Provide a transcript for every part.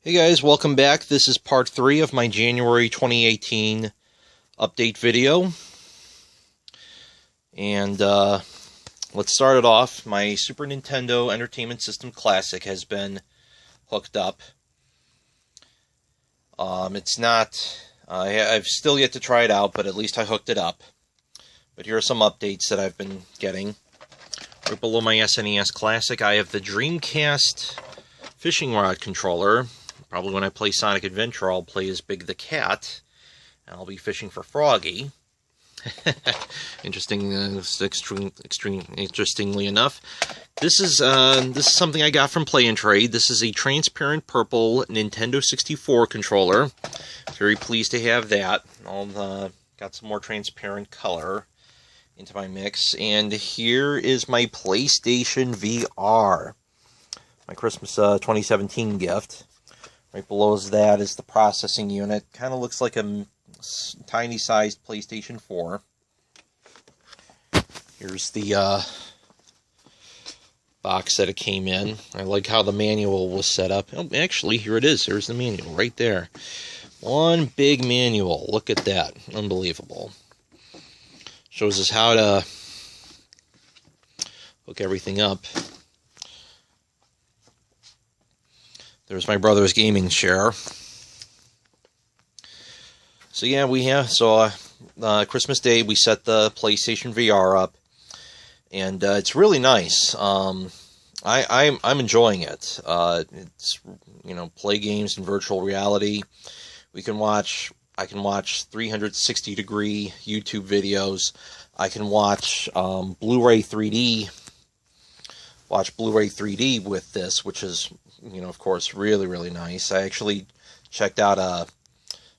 Hey guys, welcome back. This is part 3 of my January 2018 update video. And let's start it off. My Super Nintendo Entertainment System Classic has been hooked up. It's not... I've still yet to try it out, but at least I hooked it up. But here are some updates that I've been getting. Right below my SNES Classic, I have the Dreamcast fishing rod controller. Probably when I play Sonic Adventure, I'll play as Big the Cat, and I'll be fishing for Froggy. Interestingly enough, this is something I got from Play and Trade. This is a transparent purple Nintendo 64 controller. Very pleased to have that. I'll got some more transparent color into my mix, and here is my PlayStation VR, my Christmas 2017 gift. Right below that is the processing unit. Kind of looks like a tiny-sized PlayStation 4. Here's the box that it came in. I like how the manual was set up. Oh, actually, here it is. There's the manual right there. One big manual. Look at that. Unbelievable. Shows us how to hook everything up. There's my brother's gaming chair. So yeah, Christmas Day we set the PlayStation VR up, and it's really nice. I'm enjoying it. It's play games in virtual reality. I can watch 360-degree YouTube videos. I can watch Blu-ray 3D. Watch Blu-ray 3D with this, which is, of course, really, really nice. I actually checked out a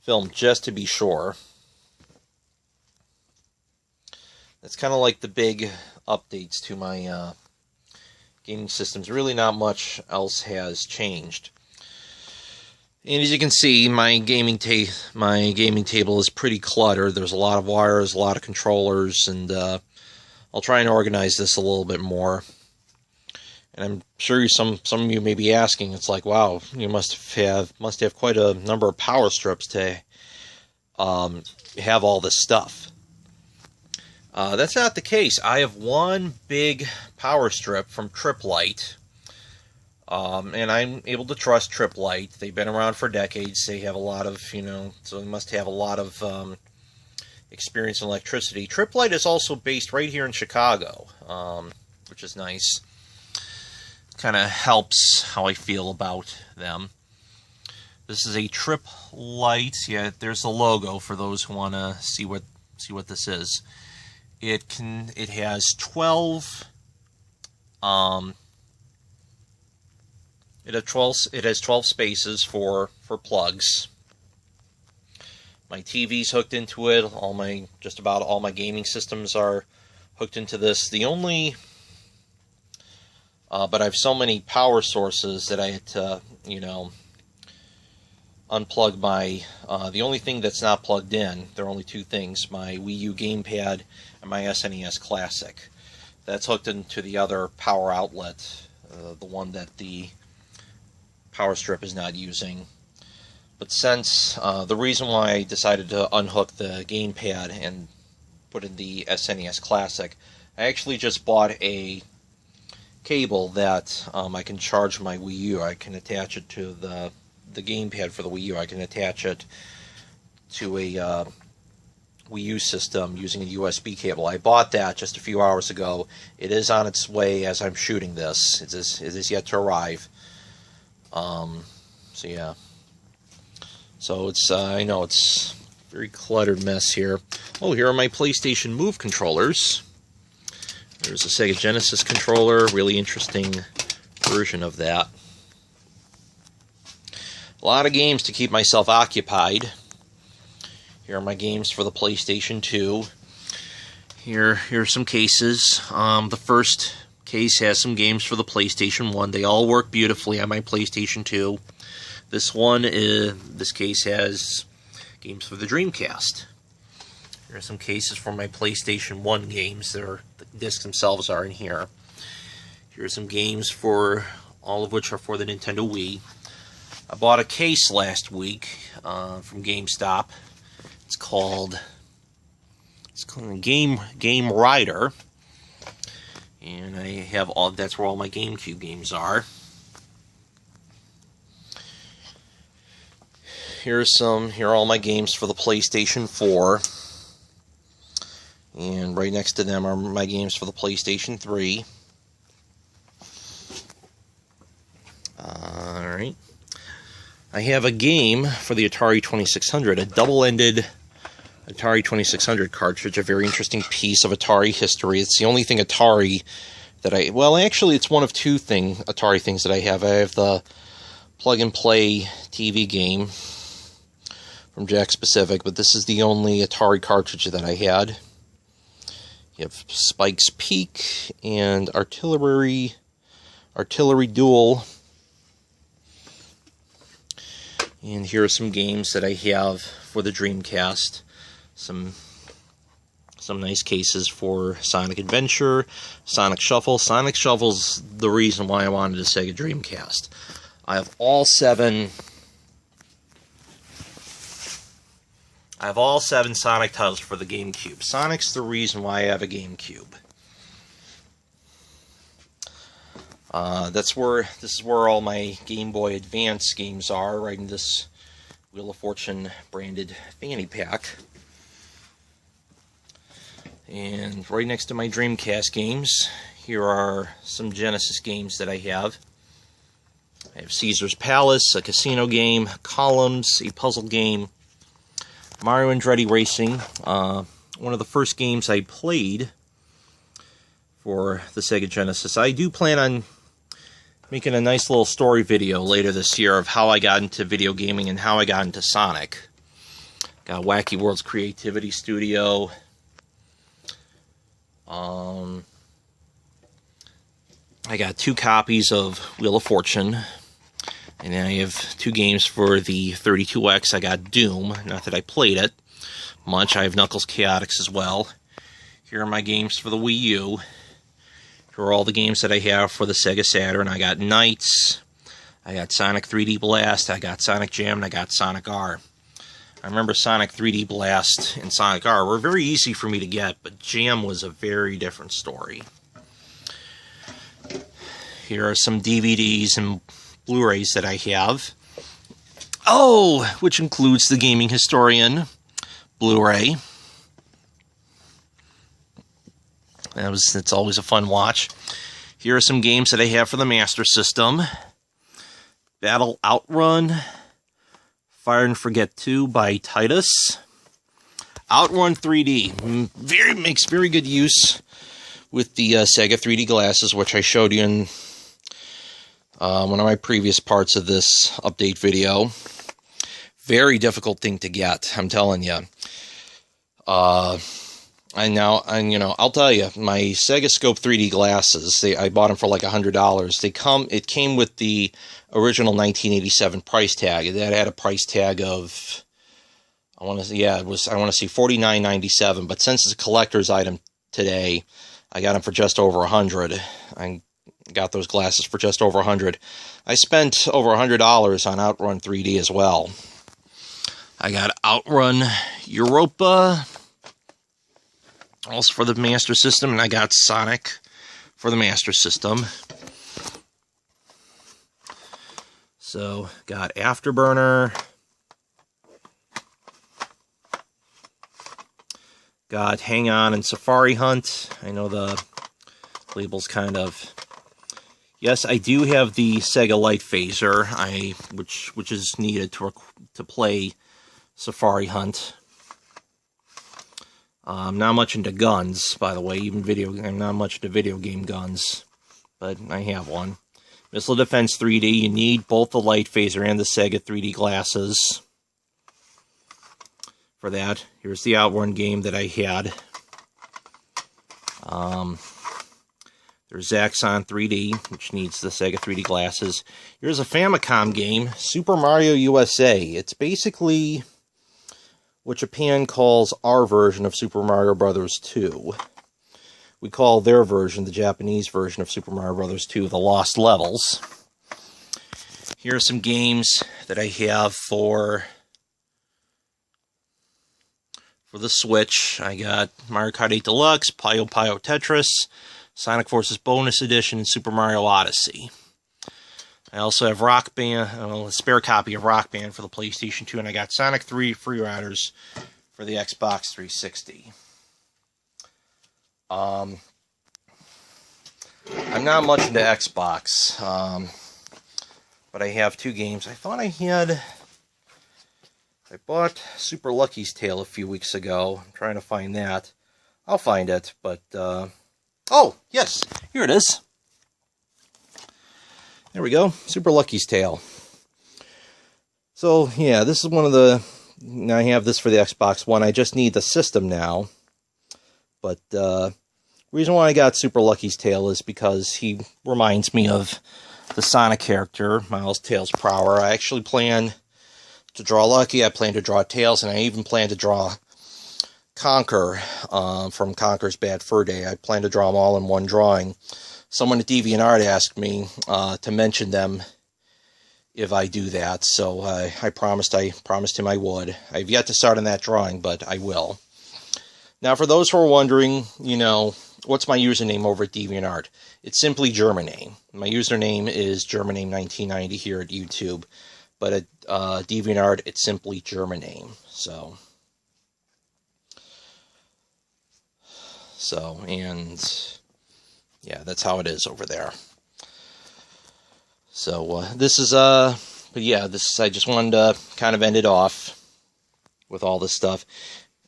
film just to be sure. It's kind of like the big updates to my gaming systems. Really not much else has changed. And as you can see, my gaming table is pretty cluttered. There's a lot of wires, a lot of controllers, and I'll try and organize this a little bit more. And I'm sure some of you may be asking, it's like, wow, you must have quite a number of power strips to have all this stuff. That's not the case. I have one big power strip from Triplite, and I'm able to trust Triplite. They've been around for decades. They have a lot of, so they must have a lot of experience in electricity. Triplite is also based right here in Chicago, which is nice. Kind of helps how I feel about them. This is a Triplite. Yeah, there's the logo for those who want to see what this is. It has 12 it has 12 spaces for plugs. My TV's hooked into it. Just about all my gaming systems are hooked into this. The only but I have so many power sources that I had to, unplug my... the only thing that's not plugged in, there are only two things, my Wii U gamepad and my SNES Classic. That's hooked into the other power outlet, the one that the power strip is not using. But since the reason why I decided to unhook the gamepad and put in the SNES Classic, I actually just bought a cable that I can charge my Wii U. I can attach it to the gamepad for the Wii U. I can attach it to a Wii U system using a USB cable. I bought that just a few hours ago. It is on its way as I'm shooting this. It is yet to arrive. So yeah. So it's I know it's a very cluttered mess here. Oh, here are my PlayStation Move controllers. There's a Sega Genesis controller, really interesting version of that. A lot of games to keep myself occupied. Here are my games for the PlayStation 2. Here are some cases. The first case has some games for the PlayStation 1. They all work beautifully on my PlayStation 2. This case has games for the Dreamcast. There are some cases for my PlayStation 1 games. The discs themselves are in here. Here are some games all of which are for the Nintendo Wii. I bought a case last week from GameStop. It's called Game Rider, and I have all. That's where all my GameCube games are. Here are all my games for the PlayStation 4. And right next to them are my games for the PlayStation 3. Alright. I have a game for the Atari 2600, a double-ended Atari 2600 cartridge, a very interesting piece of Atari history. It's the only thing Atari that well, actually, it's one of two Atari things that I have. I have the plug-and-play TV game from Jack's Pacific, but this is the only Atari cartridge that I had. You have Spike's Peak and Artillery Duel. And here are some games that I have for the Dreamcast. Some nice cases for Sonic Adventure, Sonic Shuffle. Sonic Shuffle's the reason why I wanted a SEGA Dreamcast. I have all seven Sonic titles for the GameCube. Sonic's the reason why I have a GameCube. This is where all my Game Boy Advance games are, right in this Wheel of Fortune branded fanny pack. And right next to my Dreamcast games, here are some Genesis games that I have. I have Caesar's Palace, a casino game, Columns, a puzzle game, Mario Andretti Racing, one of the first games I played for the Sega Genesis. I do plan on making a nice little story video later this year of how I got into video gaming and how I got into Sonic. Got Wacky World's Creativity Studio. I got 2 copies of Wheel of Fortune. And then I have 2 games for the 32X. I got Doom, not that I played it much. I have Knuckles Chaotix as well. Here are my games for the Wii U. Here are all the games that I have for the Sega Saturn. I got Knights, I got Sonic 3D Blast, I got Sonic Jam, and I got Sonic R. I remember Sonic 3D Blast and Sonic R were very easy for me to get, but Jam was a very different story. Here are some DVDs and Blu-rays that I have. Oh, which includes the Gaming Historian Blu-ray. It's always a fun watch. Here are some games that I have for the Master System. Battle Outrun, Fire and Forget 2 by Titus. Outrun 3D makes very good use with the Sega 3D glasses, which I showed you in one of my previous parts of this update video. Very difficult thing to get, I'm telling you. I'll tell you, my Sega Scope 3D glasses, I bought them for like $100. It came with the original 1987 price tag. That had a price tag of, I want to say $49.97. But since it's a collector's item today, I got them for just over $100. I got those glasses for just over $100. I spent over $100 on Outrun 3D as well. I got Outrun Europa, also for the Master System, and I got Sonic for the Master System. So, got Afterburner, got Hang On and Safari Hunt. I know the label's kind of... Yes, I do have the Sega Light Phaser, which is needed to play Safari Hunt. I'm not much into guns, by the way. I'm not much into video game guns, but I have one. Missile Defense 3D. You need both the Light Phaser and the Sega 3D glasses for that. Here's the Outrun game that I had. There's Zaxxon 3D, which needs the Sega 3D glasses. Here's a Famicom game, Super Mario USA. It's basically what Japan calls our version of Super Mario Bros. 2. We call their version, the Japanese version of Super Mario Bros. 2, the Lost Levels. Here are some games that I have for the Switch. I got Mario Kart 8 Deluxe, Puyo Puyo Tetris, Sonic Forces Bonus Edition, and Super Mario Odyssey. I also have Rock Band, a spare copy of Rock Band for the PlayStation 2, and I got Sonic 3 Free Riders for the Xbox 360. I'm not much into Xbox, but I have two games. I thought I bought Super Lucky's Tale a few weeks ago. I'm trying to find that. I'll find it, but, oh, yes, here it is. There we go, Super Lucky's Tale. So, yeah, this is one of the... I have this for the Xbox One. I just need the system now. But, the reason why I got Super Lucky's Tale is because he reminds me of the Sonic character, Miles Tails Prower. I actually plan to draw Lucky, I plan to draw Tails, and I even plan to draw Conker from Conker's Bad Fur Day. I plan to draw them all in one drawing. Someone at DeviantArt asked me to mention them if I do that, so I promised him I would. I've yet to start on that drawing, but I will. Now, for those who are wondering, you know, what's my username over at DeviantArt? It's simply Germaname. My username is Germaname1990 here at YouTube, but at DeviantArt, it's simply Germaname. And yeah, that's how it is over there. So, this is, but yeah, I just wanted to kind of end it off with all this stuff.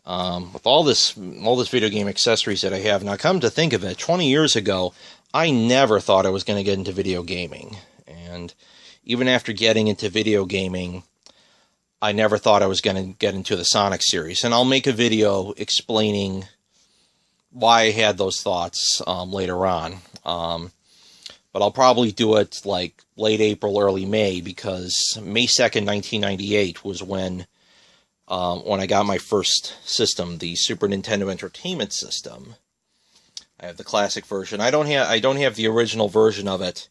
With all this video game accessories that I have. Now, come to think of it, 20 years ago, I never thought I was going to get into video gaming. And even after getting into video gaming, I never thought I was going to get into the Sonic series. And I'll make a video explaining why I had those thoughts later on. But I'll probably do it like late April, early May, because May 2nd, 1998 was when I got my first system, the Super Nintendo Entertainment System. I have the classic version. I don't have the original version of it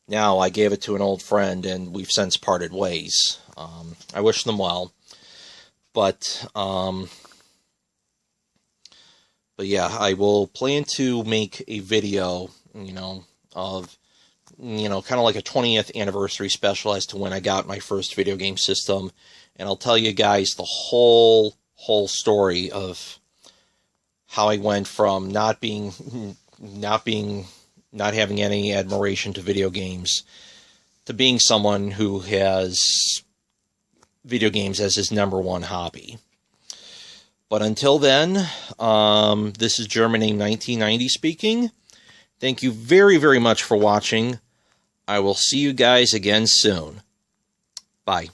now. I gave it to an old friend, and we've since parted ways. I wish them well. But yeah, I will plan to make a video, you know, of, you know, kind of like a 20th anniversary special as to when I got my first video game system, and I'll tell you guys the whole story of how I went from not having any admiration to video games to being someone who has video games as his #1 hobby. But until then, this is Germaname1990 speaking. Thank you very, very much for watching. I will see you guys again soon. Bye.